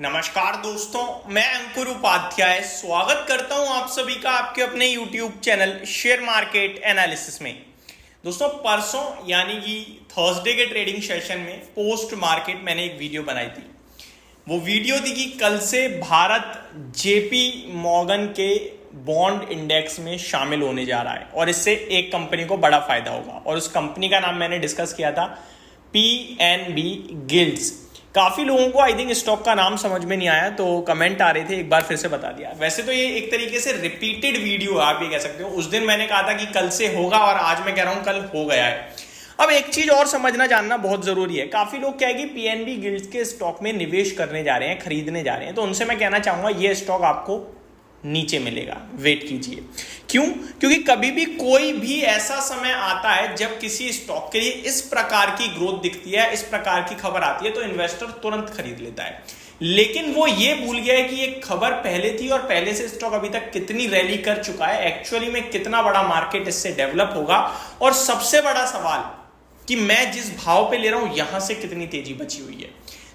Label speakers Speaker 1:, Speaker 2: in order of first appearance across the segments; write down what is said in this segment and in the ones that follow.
Speaker 1: नमस्कार दोस्तों, मैं अंकुर उपाध्याय स्वागत करता हूं आप सभी का आपके अपने YouTube channel share market analysis में। दोस्तों, परसों यानी कि थर्सडे के ट्रेडिंग सेशन में पोस्ट मार्केट मैंने एक वीडियो बनाई थी। वो वीडियो थी कि कल से भारत जेपी मॉर्गन के बॉन्ड इंडेक्स में शामिल होने जा रहा है और इससे एक कंपनी को बड़ा फायदा होगा और उस कंपनी का नाम मैंने डिस्कस किया था पीएनबी गिल्ड्स। काफी लोगों को आई थिंक स्टॉक का नाम समझ में नहीं आया तो कमेंट आ रहे थे, एक बार फिर से बता दिया। वैसे तो ये एक तरीके से रिपीटेड वीडियो आप ये कह सकते हो। उस दिन मैंने कहा था कि कल से होगा और आज मैं कह रहा हूं कल हो गया है। अब एक चीज और समझना जानना बहुत जरूरी है। काफी लोग क्या है कि पीएनबी गिल्ड्स के स्टॉक में निवेश करने जा रहे हैं, खरीदने जा रहे हैं, तो उनसे मैं कहना चाहूंगा ये स्टॉक आपको नीचे मिलेगा, वेट कीजिए। क्यों? क्योंकि कभी भी कोई भी ऐसा समय आता है जब किसी स्टॉक के लिए इस प्रकार की ग्रोथ दिखती है, इस प्रकार की खबर आती है तो इन्वेस्टर तुरंत खरीद लेता है। लेकिन वो ये भूल गया है कि ये खबर पहले थी और पहले से स्टॉक अभी तक कितनी रैली कर चुका है, एक्चुअली में कितना बड़ा मार्केट इससे डेवलप होगा, और सबसे बड़ा सवाल कि मैं जिस भाव पे ले रहा हूं यहां से कितनी तेजी बची हुई है।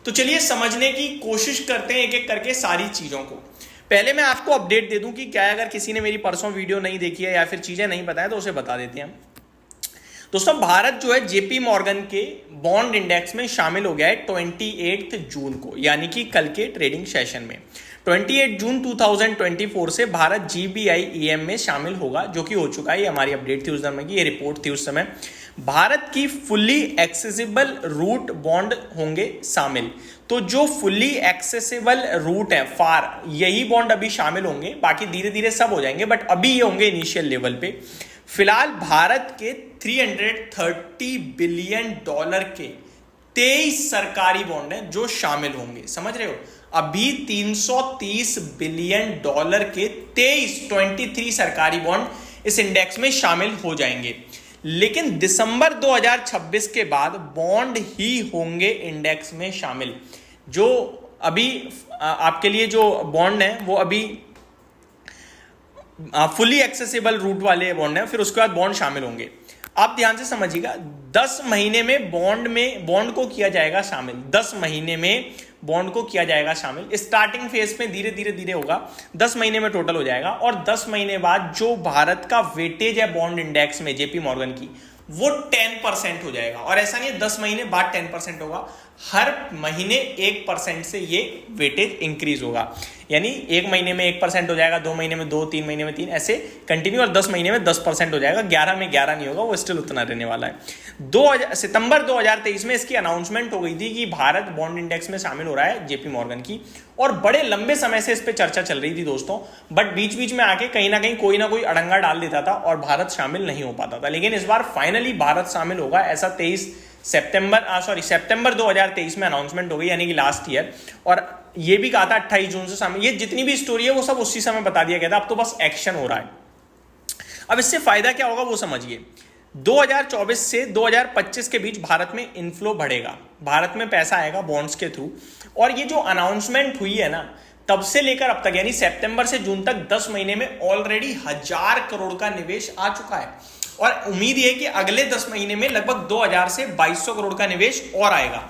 Speaker 1: तो चलिए समझने की कोशिश करते हैं एक एक करके सारी चीजों को। पहले मैं आपको अपडेट दे दूं कि क्या अगर किसी ने मेरी परसों वीडियो नहीं देखी है या फिर चीजें नहीं पता है तो उसे बता देते हैं। दोस्तों, भारत जो है जेपी मॉर्गन के बॉन्ड इंडेक्स में शामिल हो गया है 28 जून को, यानी कि कल के ट्रेडिंग सेशन में 28 जून 2024 से भारत GBIEM में शामिल होगा, जो कि हो चुका है। ये हमारी अपडेट थी उस समय की, ये रिपोर्ट थी उस समय। भारत की फुल्ली एक्सेसिबल रूट बॉन्ड होंगे शामिल। तो जो फुल्ली एक्सेसिबल रूट है फार, यही बॉन्ड अभी शामिल होंगे, बाकी धीरे धीरे सब हो जाएंगे, बट अभी ये होंगे इनिशियल लेवल पे। फिलहाल भारत के 330 बिलियन डॉलर के 23 सरकारी बॉन्ड हैं जो शामिल होंगे। समझ रहे हो? अभी 330 बिलियन डॉलर के 23 सरकारी बॉन्ड इस इंडेक्स में शामिल हो जाएंगे। लेकिन दिसंबर 2026 के बाद बॉन्ड ही होंगे इंडेक्स में शामिल। जो अभी आपके लिए जो बॉन्ड है वो अभी फुली एक्सेसिबल रूट वाले बॉन्ड है, फिर उसके बाद बॉन्ड शामिल होंगे। आप ध्यान से समझिएगा, 10 महीने में बॉन्ड को किया जाएगा शामिल। 10 महीने में बॉन्ड को किया जाएगा शामिल। स्टार्टिंग फेज में धीरे धीरे होगा, 10 महीने में टोटल हो जाएगा, और 10 महीने बाद जो भारत का वेटेज है बॉन्ड इंडेक्स में जेपी मॉर्गन की, वो 10% हो जाएगा। और ऐसा नहीं है 10 महीने बाद 10% होगा, हर महीने 1% से ये वेटेज इंक्रीज होगा। यानी 1 महीने में 1% हो जाएगा, 2 महीने में 2, 3 महीने में 3, ऐसे कंटिन्यू, और 10 महीने में 10% हो जाएगा। 11 में 11 नहीं होगा, वो स्टिल उतना रहने वाला है। सितंबर 2023 में इसकी अनाउंसमेंट हो गई थी कि भारत बॉन्ड इंडेक्स में शामिल हो रहा है जेपी मॉर्गन की, और बड़े लंबे समय से इस पर चर्चा चल रही थी दोस्तों। बट बीच बीच में आके कहीं ना कहीं कोई ना कोई अड़ंगा डाल देता था और भारत शामिल नहीं हो पाता था। लेकिन इस बार फाइनली भारत शामिल होगा, ऐसा सितंबर 2023 में अनाउंसमेंट हो गई, यानी कि लास्ट ईयर। और ये भी कहा था 28 जून से शामिल। ये जितनी भी स्टोरी है वो सब उसी समय बता दिया गया था, अब तो बस एक्शन हो रहा है। अब इससे फायदा क्या होगा वो समझिए। 2024 से 2025 के बीच भारत में इनफ्लो बढ़ेगा, भारत में पैसा आएगा बॉन्ड्स के थ्रू। और ये जो अनाउंसमेंट हुई है ना, तब से लेकर अब तक, यानी सितंबर से जून तक 10 महीने में ऑलरेडी 1000 करोड़ का निवेश आ चुका है। और उम्मीद है कि अगले 10 महीने में लगभग 2000 से 2200 करोड़ का निवेश और आएगा।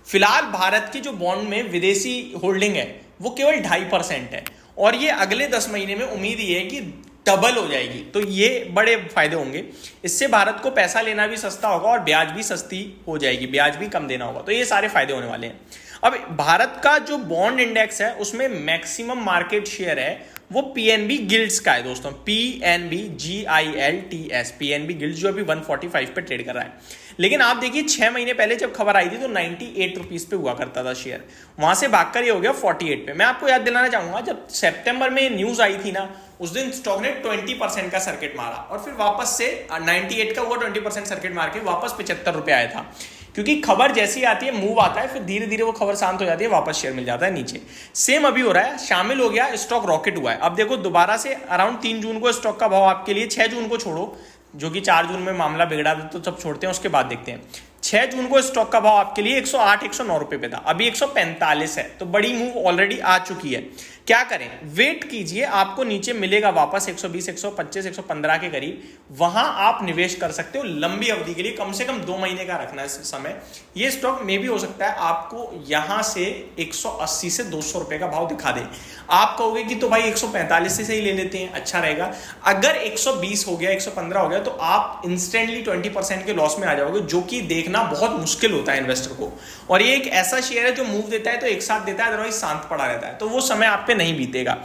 Speaker 1: फिलहाल भारत की जो बॉन्ड में विदेशी होल्डिंग है वो केवल 2.5% है, और ये अगले 10 महीने में उम्मीद ये है कि डबल हो जाएगी। तो ये बड़े फायदे होंगे। इससे भारत को पैसा लेना भी सस्ता होगा और ब्याज भी सस्ती हो जाएगी, ब्याज भी कम देना होगा। तो ये सारे फायदे होने वाले हैं। अब भारत का जो बॉन्ड इंडेक्स है उसमें मैक्सिमम मार्केट शेयर है वो पीएनबी गिल्ड्स का है दोस्तों, PNB GILTS, पीएनबी गिल्ड्स, जो अभी 145 पे ट्रेड कर रहा है। लेकिन आप देखिए 6 महीने पहले जब खबर आई थी तो 98 रुपीज पे हुआ करता था शेयर, वहां से भागकर ये हो गया 48 पे। मैं आपको याद दिलाना चाहूंगा, जब सितंबर में न्यूज आई थी ना, उस दिन स्टॉक ने 20% का सर्किट मारा और फिर वापस से 98 का हुआ 20% सर्किट मार के वापस 75 रुपए आया था। क्योंकि खबर जैसी आती है, मूव आता है, फिर धीरे धीरे वो खबर शांत हो जाती है, वापस शेयर मिल जाता है नीचे। सेम अभी हो रहा है, शामिल हो गया, स्टॉक रॉकेट हुआ है। अब देखो दोबारा से अराउंड 3 जून को स्टॉक का भाव आपके लिए, 6 जून को छोड़ो, जो कि 4 जून में मामला बिगड़ा था तो सब छोड़ते हैं, उसके बाद देखते हैं। 6 जून को स्टॉक का भाव आपके लिए 108 109 रुपए पे था, अभी 145 है, तो बड़ी मूव ऑलरेडी आ चुकी है। क्या करें, वेट कीजिए, आपको नीचे मिलेगा वापस 120 125 115 के करीब, वहां आप निवेश कर सकते हो लंबी अवधि के लिए, कम से कम 2 महीने का रखना है इस समय। ये स्टॉक में भी हो सकता है आपको यहां से 180 से 200 रुपए का भाव दिखा दे। आप कहोगे कि तो भाई 145 से ही ले लेते हैं, अच्छा रहेगा। अगर 120 हो गया 115 हो गया तो आप इंस्टेंटली 20% के लॉस में आ जाओगे, जो कि देखना बहुत मुश्किल होता है इन्वेस्टर को। और ये एक ऐसा शेयर है जो मूव देता है तो एक साथ देता है, अदरवाइज शांत पड़ा रहता है, तो वो समय आप पे नहीं बीतेगा।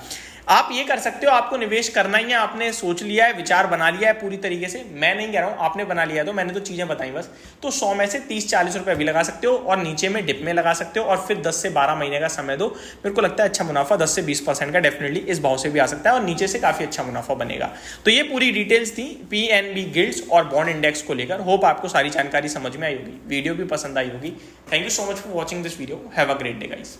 Speaker 1: आप ये कर सकते हो, आपको निवेश करना ही है, आपने सोच लिया है, विचार बना लिया है पूरी तरीके से, मैं नहीं कह रहा हूं आपने बना लिया, तो मैंने तो चीजें बताई बस, तो 100 में से 30-40 रुपए भी लगा सकते हो और नीचे में डिप में लगा सकते हो, और फिर 10 से 12 महीने का समय दो। मेरे को लगता है अच्छा मुनाफा 10 से 20% का डेफिनेटली इस भाव से भी आ सकता है, और नीचे से काफी अच्छा मुनाफा बनेगा। तो ये पूरी डिटेल्स थी पीएनबी गिल्ड्स और बॉन्ड इंडेक्स को लेकर। होप आपको सारी जानकारी समझ में आई होगी, वीडियो भी पसंद आई होगी। Thank you so much for watching this video, have a great day guys.